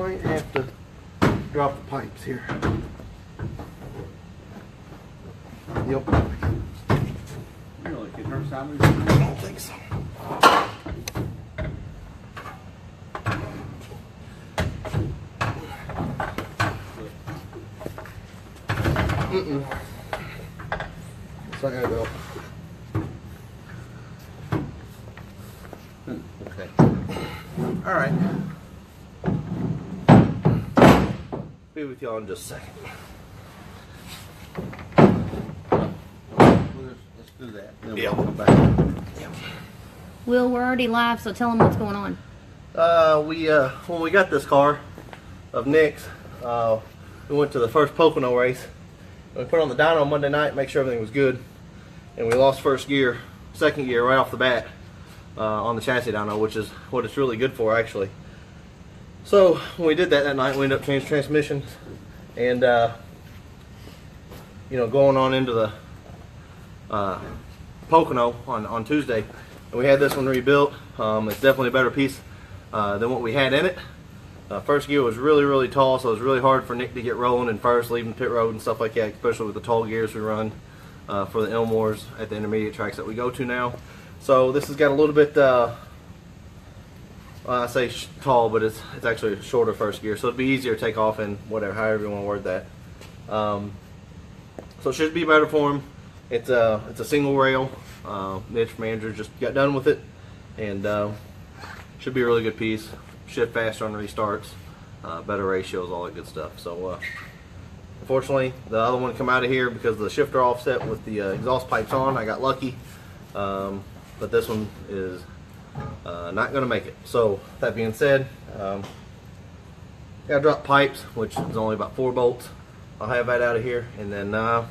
might have to drop the pipes here. Yep. Really? Can her side I don't think so. It's not gonna go. Okay. All right. Be with y'all in just a second. Let's do that. Then we'll come back. Will, we're already live, so tell them what's going on. When we got this car of Nick's, we went to the first Pocono race. We put it on the dyno Monday night, make sure everything was good, and we lost second gear right off the bat on the chassis dyno, which is what it's really good for, actually. So when we did that night, we ended up changing transmissions, and going on into the Pocono on Tuesday, and we had this one rebuilt. It's definitely a better piece than what we had in it. First gear was really tall, so it was really hard for Nick to get rolling in first, leaving pit road and stuff like that, especially with the tall gears we run for the Elmores at the intermediate tracks that we go to now. So this has got a little bit, I say tall, but it's actually a shorter first gear, so it'd be easier to take off in whatever, however you want to word that. So it should be better for him. It's a single rail. Mitch manager just got done with it, and should be a really good piece. Shift faster on the restarts, better ratios, all that good stuff. So unfortunately, the other one come out of here because the shifter offset with the exhaust pipes on. I got lucky, but this one is not going to make it. So that being said, got to drop pipes, which is only about 4 bolts. I'll have that out of here, and then I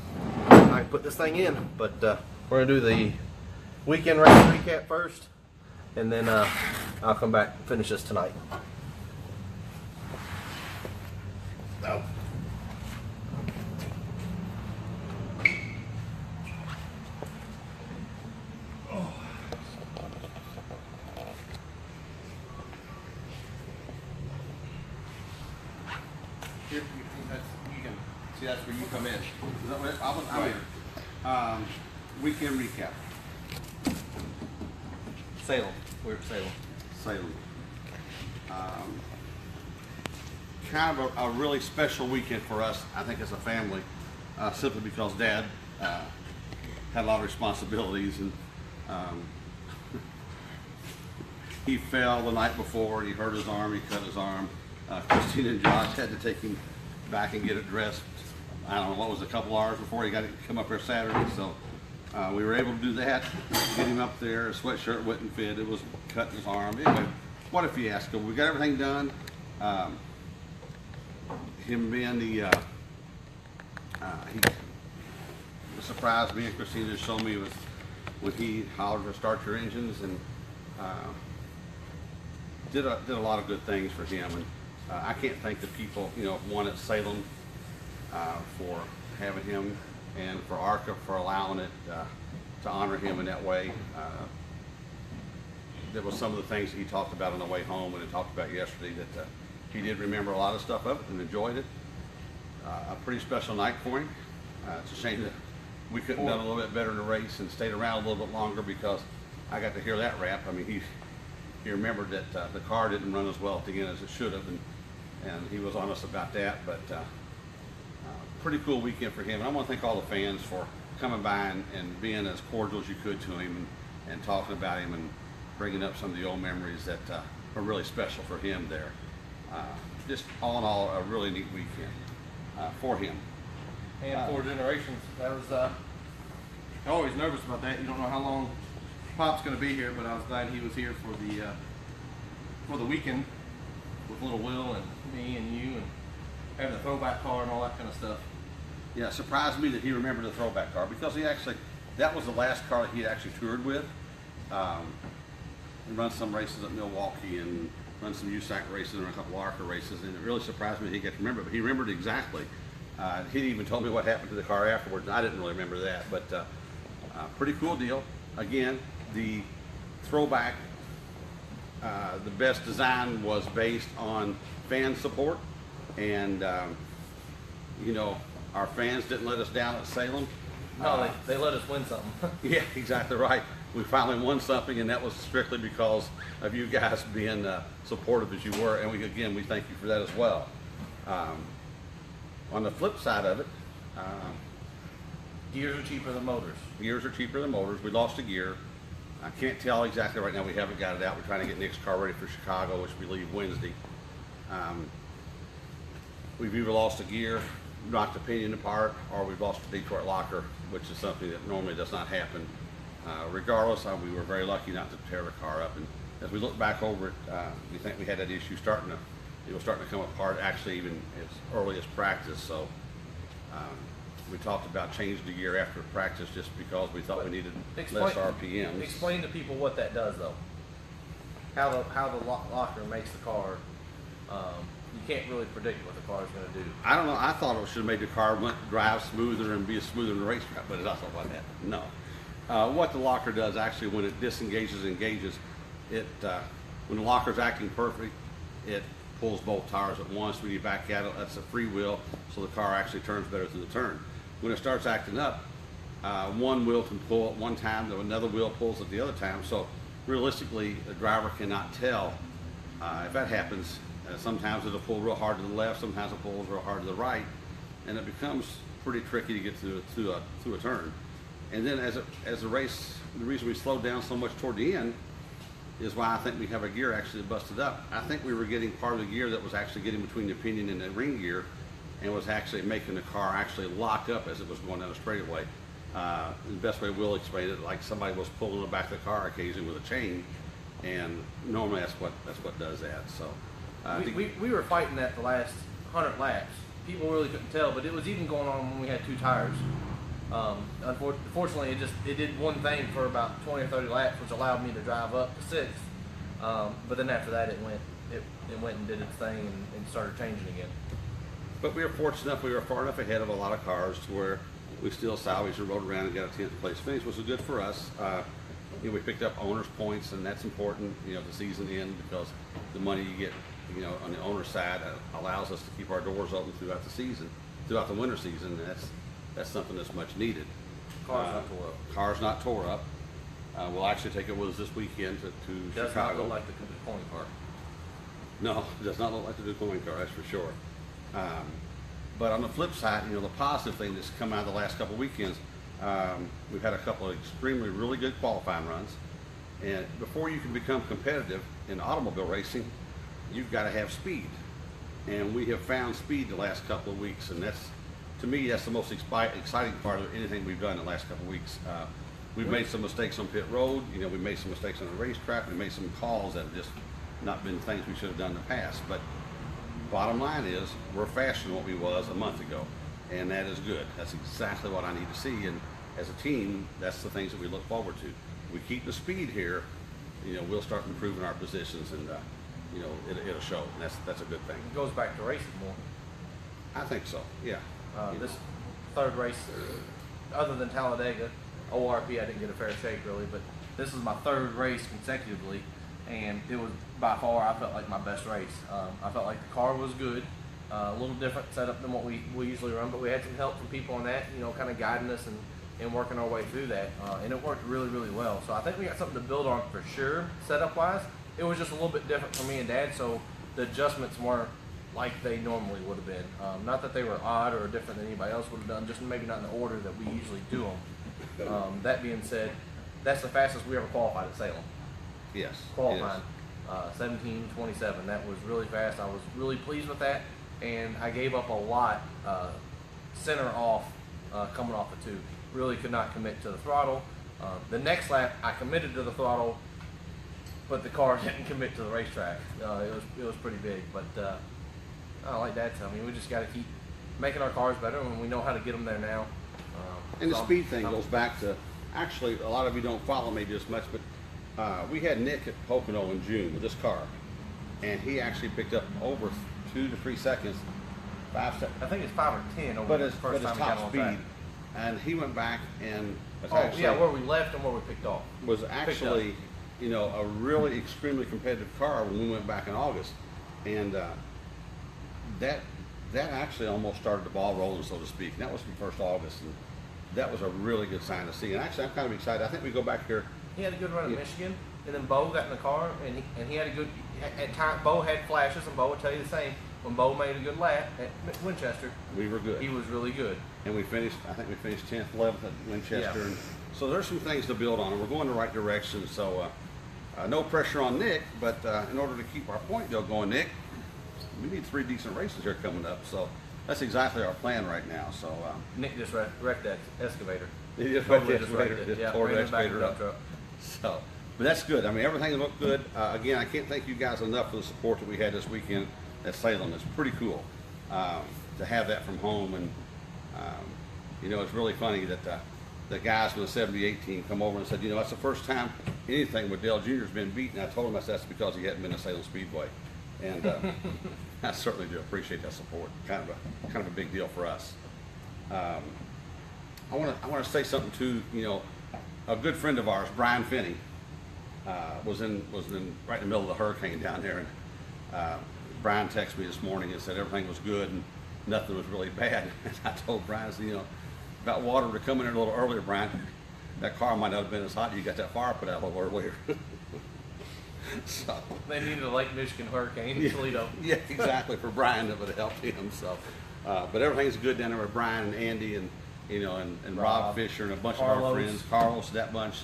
can put this thing in. But we're going to do the weekend race recap first, and then I'll come back and finish this tonight. No. Here, you can see that's where you come in. Is that what I'm here? Weekend recap. Salem. We're Salem. Salem. Kind of a really special weekend for us, I think, as a family, simply because Dad had a lot of responsibilities, and he fell the night before. He hurt his arm. He cut his arm. Christine and Josh had to take him back and get it dressed. I don't know what was a couple hours before he got to come up here Saturday, so we were able to do that. Get him up there. His sweatshirt wouldn't fit. It was cutting his arm. Anyway, what a fiasco. We got everything done. Him being the he surprised me and Christina to show me was when he hollered to start your engines, and did a lot of good things for him. And I can't thank the people, one at Salem for having him, and for ARCA for allowing it to honor him in that way. There was some of the things that he talked about on the way home, and he talked about yesterday, that he did remember a lot of stuff of it and enjoyed it. A pretty special night for him. It's a shame that we couldn't have done a little bit better in the race and stayed around a little bit longer, because I got to hear that rap. I mean, he remembered that the car didn't run as well at the end as it should have, and he was honest about that. But pretty cool weekend for him. And I want to thank all the fans for coming by and being as cordial as you could to him, and talking about him and bringing up some of the old memories that were really special for him there. Just all in all, a really neat weekend for him. And 4 generations. That was I'm always nervous about that. You don't know how long Pop's going to be here, but I was glad he was here for the weekend with little Will and me and you, and having a throwback car and all that kind of stuff. Yeah, it surprised me that he remembered the throwback car, because that was the last car that he actually toured with. He run some races at Milwaukee and run some USAC races and a couple ARCA races, and it really surprised me that he got to remember it, but he remembered exactly. He even told me what happened to the car afterwards, and I didn't really remember that, but pretty cool deal. Again, the throwback the best design was based on fan support, and you know, our fans didn't let us down at Salem. No, they let us win something. Yeah, exactly right. We finally won something, and that was strictly because of you guys being supportive as you were, and we thank you for that as well. On the flip side of it, Gears are cheaper than motors. gears are cheaper than motors. We lost a gear. I can't tell exactly right now. We haven't got it out. We're trying to get Nick's car ready for Chicago, which we leave Wednesday. We've either lost a gear, knocked the pinion apart, or we've lost a Detroit locker, which is something that normally does not happen. Regardless, we were very lucky not to tear the car up. And as we look back over it, we think we had that issue starting to come apart, actually even as early as practice. So we talked about changing the gear after practice just because we thought we needed less RPMs. Explain to people what that does, though. How the locker makes the car. You can't really predict what the car is going to do. I don't know. I thought it should have made the car drive smoother and be smoother than the racetrack, but it's not what that. No. What the locker does actually, when it disengages and engages, when the locker's acting perfect, it pulls both tires at once. When you back at it, that's a free wheel, so the car actually turns better through the turn. When it starts acting up, one wheel can pull at one time, though another wheel pulls at the other time. So realistically, the driver cannot tell if that happens. Sometimes it'll pull real hard to the left, sometimes it pulls real hard to the right, and it becomes pretty tricky to get through a turn. And then as the race, the reason we slowed down so much toward the end is why I think we have a gear actually busted up. I think we were getting part of the gear that was actually getting between the pinion and the ring gear, and was actually making the car actually lock up as it was going down a straightaway. The best way we'll explain it, like somebody was pulling the back of the car occasionally with a chain, and normally that's what does that. So. We were fighting that the last 100 laps. People really couldn't tell, but it was even going on when we had two tires. Unfortunately, it did one thing for about 20 or 30 laps, which allowed me to drive up to 6th. But then after that, it went and did its thing and started changing again. But we were fortunate enough; we were far enough ahead of a lot of cars to where we still salvaged and rode around and got a 10th place finish, which was good for us. You know, we picked up owners' points, and that's important. You know, the season end, because the money you get, you know, on the owner's side allows us to keep our doors open throughout the season, throughout the winter season. And that's something that's much needed. Car's not tore up. Car's not tore up. We'll actually take it with us this weekend to Does Chicago. not look like the coin car. No, it does not look like the Ducoin car, that's for sure. But on the flip side, you know, the positive thing that's come out of the last couple of weekends, we've had a couple of extremely really good qualifying runs. And before you can become competitive in automobile racing, you've got to have speed. And we have found speed the last couple of weeks, and that's, to me, that's the most exciting part of anything we've done the last couple of weeks. We've made some mistakes on pit road. You know, we made some mistakes on the racetrack. We made some calls that have just not been things we should have done in the past. But bottom line is, we're faster than what we was a month ago, and that is good. That's exactly what I need to see. And as a team, that's the things that we look forward to. We keep the speed here, you know, we'll start improving our positions, and you know, it'll show. And that's a good thing. It goes back to racing more. I think so. Yeah. This third race, other than Talladega, ORP, I didn't get a fair shake really, but this is my third race consecutively, and it was by far, I felt like my best race. I felt like the car was good, a little different setup than what we usually run, but we had some help from people on that, you know, kind of guiding us and working our way through that, and it worked really, really well. So I think we got something to build on for sure, setup-wise. It was just a little bit different for me and Dad, so the adjustments weren't like they normally would have been. Not that they were odd or different than anybody else would have done, just maybe not in the order that we usually do them. That being said, that's the fastest we ever qualified at Salem. Yes. Qualifying, 17:27. That was really fast. I was really pleased with that, and I gave up a lot center off coming off the tube. Really could not commit to the throttle. The next lap, I committed to the throttle, but the car didn't commit to the racetrack. It was pretty big, but like Dad told me, we just got to keep making our cars better, and we know how to get them there now. And the speed thing goes back to, actually, a lot of you don't follow maybe as much, but we had Nick at Pocono in June with this car, and he actually picked up over 2 to 3 seconds, 5 seconds. I think it's 5 or 10 over But the his first time we got top on speed, track. and he went back and Oh, yeah, where we left and where we picked off. was actually you know, a really extremely competitive car when we went back in August, and that actually almost started the ball rolling, so to speak. And that was from 1st August, and that was a really good sign to see. And actually, I'm kind of excited. I think we go back here. He had a good run at Michigan, and then Bo got in the car, and he had a good. At time, Bo had flashes, and Bo would tell you the same. When Bo made a good lap at Winchester, We were good. he was really good. And we finished, I think we finished 10th, 11th at Winchester. Yeah. And so there's some things to build on, and we're going the right direction. So no pressure on Nick, but in order to keep our point deal going, Nick, we need 3 decent races here coming up. So that's exactly our plan right now. So Nick just wrecked that excavator. he just Totally wrecked the just wrecked excavator, it. just Yeah, tore the ran it back in excavator the up. truck. So, but that's good. I mean, everything looked good. Again, I can't thank you guys enough for the support that we had this weekend at Salem. It's pretty cool to have that from home, and you know, it's really funny that the guys from the 78 team come over and said, you know, that's the first time anything with Dale Jr.'s been beaten. I told him that's because he hadn't been to Salem Speedway, and I certainly do appreciate that support. Kind of a big deal for us. I want to say something too. You know, a good friend of ours, Brian Finney, was in right in the middle of the hurricane down there, and Brian texted me this morning and said everything was good and nothing was really bad. And I told Brian, I said, you know, about water to come in there a little earlier, Brian. That car might not have been as hot. You got that fire put out a little earlier. So They needed a Lake Michigan hurricane in Toledo. yeah, exactly. For Brian, that would have helped him. So, but everything's good down there with Brian and Andy and you know and Rob Fisher and a bunch of our Carlos. friends. Carlos, that bunch.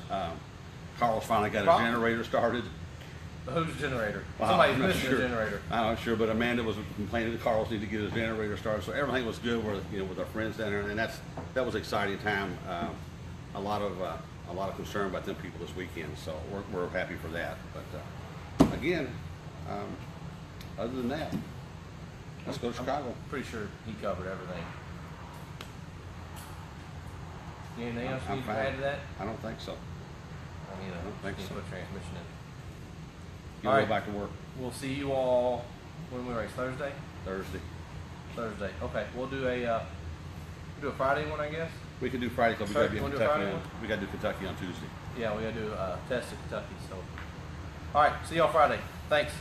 Carlos finally got Rob- a generator started. Whose generator? Wow, Somebody's I'm not missing sure. a generator. I'm not sure, but Amanda was complaining that Carlos needed to get his generator started. So everything was good with with our friends down there, and that was an exciting time. A lot of concern about them people this weekend, so we're happy for that. But again, other than that, let's go to Chicago. Pretty sure he covered everything. Anything else you I'm need to fine. add to that? I don't think so. I mean, don't think just so. put transmission in. You All go right. back to work We'll see you all when we race Thursday. Thursday. Thursday. Okay, we'll do a Friday one, I guess. We can do Friday because we got to be in Wanna do Kentucky. Friday On, one? we got to do Kentucky on Tuesday. Yeah, we gotta do a test at Kentucky. So, all right, see y'all Friday. Thanks.